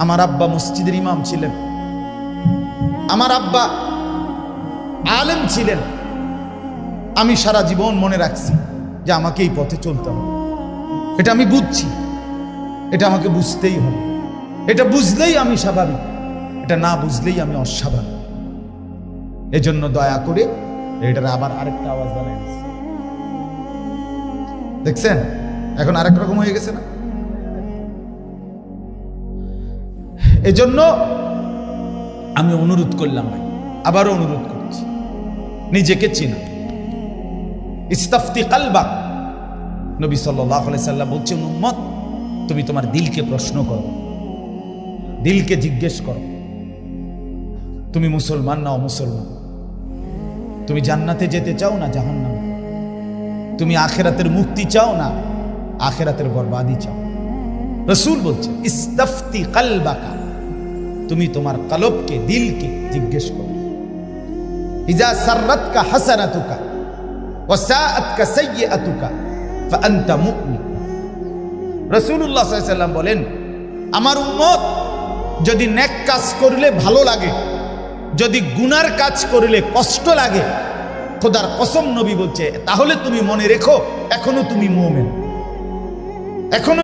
আমার আব্বা মসজিদের ইমাম ছিলেন, আমার আব্বা আলেম ছিলেন। আমি সারা জীবন মনে রাখছি যে আমাকে এই পথে চলতে হবে। এটা আমি বুঝছি, এটা আমাকে বুঝতেই হবে। এটা বুঝলেই আমি স্বাভাবিক, এটা না বুঝলেই আমি অস্বাভাবিক। এজন্য দয়া করে এটার আবার আরেকটা আওয়াজ বানাই দিচ্ছি। দেখছেন এখন আরেক রকম হয়ে গেছে না? এজন্য আমি অনুরোধ করলাম ভাই, আবারও অনুরোধ করছি, নিজেকে চিনা। ইস্তাফতি কালবাক, নবী সাল্লাল্লাহু আলাইহি সাল্লাম বলছেন, উম্মত তুমি তোমার দিলকে প্রশ্ন করো, দিলকে জিজ্ঞেস করো, তুমি মুসলমান না অমুসলমান, তুমি জান্নাতে যেতে চাও না জাহান্নামে, তুমি আখিরাতের মুক্তি চাও না আখিরাতের বরবাদি চাও। রাসূল বলছেন ইস্তাফতি কালবাকা, তুমি তোমার কলবকে, দিলকে জিজ্ঞেস করো। ইজা সাররাতকা হাসানাতুকা ওয়া সাআতকা সাইয়্যাতুকা ফাআনতা মুমিন। রাসূলুল্লাহ সাল্লাল্লাহু আলাইহি ওয়াসাল্লাম বলেন, আমার উম্মত যদি নেক কাজ করলে ভালো লাগে, যদি গুনার কাজ করলে কষ্ট লাগে, খোদার কসম নবী বলছে, তাহলে তুমি মনে রেখো এখনো তুমি মুমিন, এখনো